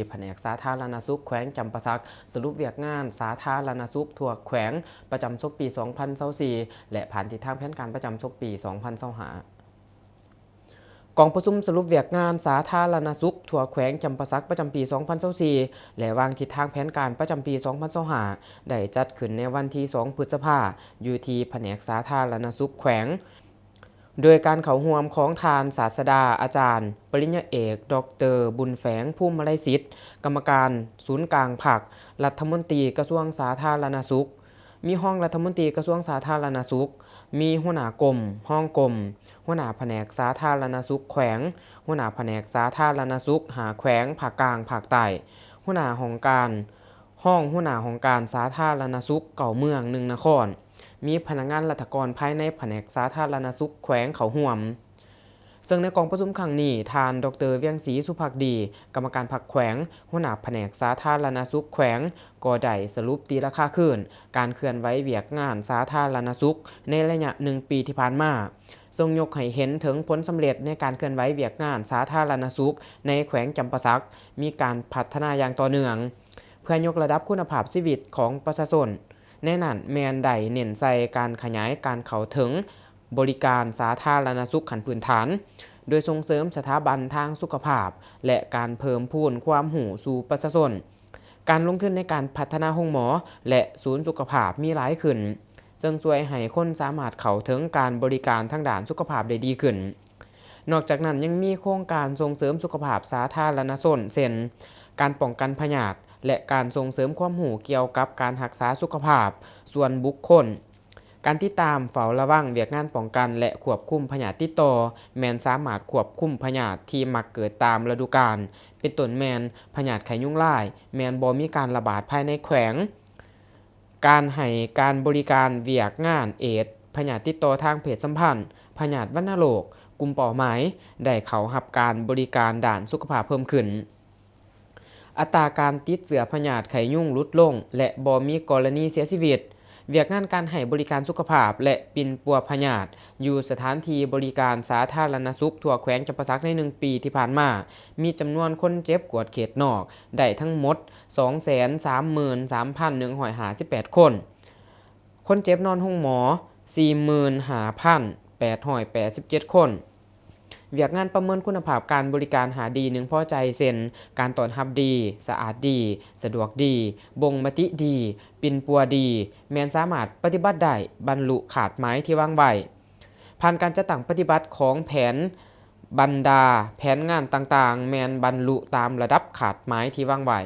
แผนกสาธารณสุขแขวงจำปาสักสรุปเวียกงานสาธารณสุขทั่วแขวงประจำศกปี 2024 และผ่านทิศทางแผนการประจำศกปี 2025 กองประชุมสรุปเวียกงานสาธารณสุขทั่วแขวงจำปาสักประจำปี 2024 และวางทิศทางแผนการประจำปี 2025 ได้จัดขึ้นในวันที่ 2 พฤษภาคมอยู่ที่แผนกสาธารณสุขแขวงโดยการเข้าร่วมของทานศาสดาอาจารย์ปริญญาเอกดร.บุญแฝงภูมิไลสิทธิ์กรรมการศูนย์กลางภาครัฐมนตรีกระทรวงสาธารณสุขมีห้องรัฐมนตรีกระทรวงสาธารณสุขมีหัวหน้ากรมห้องกรมหัวหน้าแผนกสาธารณสุขแขวงหัวหน้าแผนกสาธารณสุขแขวงภาคกลางภาคใต้หัวหน้าของการห้องหัวหน้าของการสาธารณสุขเก่าเมือง1 นครมีพนักงานราชการภายในแผนกสาธารณสุขแขวงเขาห่วมซึ่งในกองประชุมครั้งนี้ทานดร.เวียงศรีสุภักดีกรรมการพรรคแขวงหัวหน้าแผนกสาธารณสุขแขวงก็ได้สรุปตีราคาขึ้นการเคลื่อนไหวเวียกงานสาธารณสุขในระยะ1 ปีที่ผ่านมาทรงยกให้เห็นถึงผลสำเร็จในการเคลื่อนไหวเวียกงานสาธารณสุขในแขวงจำปาสักมีการพัฒนาอย่างต่อเนื่องเพื่อยกระดับคุณภาพชีวิตของประชาชนในนั้นแมนได้เน้นใส่การขยายการเข้าถึงบริการสาธารณสุขขั้นพื้นฐานโดยส่งเสริมสถาบันทางสุขภาพและการเพิ่มพูนความรู้สู่ประชาชนการลงทุนในการพัฒนาห้องหมอและศูนย์สุขภาพมีหลายขึ้นซึ่งช่วยให้คนสามารถเข้าถึงการบริการทางด้านสุขภาพได้ดีขึ้นนอกจากนั้นยังมีโครงการส่งเสริมสุขภาพสาธารณชนเช่นการป้องกันพยาธิและการส่งเสริมความรู้เกี่ยวกับการรักษาสุขภาพส่วนบุคคลการติดตามเฝ้าระวังเวียกงานป้องกันและควบคุมพยาธิติดต่อแมนสามารถควบคุมพยาธิที่มักเกิดตามฤดูกาลเป็นต้นแมนพยาธิไข้ยุงลายแมนบ่มีการระบาดภายในแขวงการให้การบริการเวียกงานเอดส์พยาธิติดต่อทางเพศสัมพันธ์พยาธิวัณโรคกลุ่มเป้าหมายได้เข้ารับการบริการด้านสุขภาพเพิ่มขึ้นอัตราการติดเชื้อพยาธิไข้ยุงลดลงและบ่มีกรณีเสียชีวิตเวียกงานการให้บริการสุขภาพและปิ่นปัวพยาธิอยู่สถานที่บริการสาธารณสุขทั่วแขวงจำปาสักใน1 ปีที่ผ่านมามีจำนวนคนเจ็บกวดเขตนอกได้ทั้งหมด 233,158 คนคนเจ็บนอนห้องหมอ 45,887 คนเวียกงานประเมินคุณภาพการบริการหาดี1พอใจเช่นการต้อนรับดีสะอาดดีสะดวกดีบ่งมติดีปิ่นปัวดีแม้นสามารถปฏิบัติได้บรรลุขาดหมายที่วางไว้ผ่านการจัดตั้งปฏิบัติของแผนบรรดาแผนงานต่างๆแม้นบรรลุตามระดับขาดหมายที่วางไว้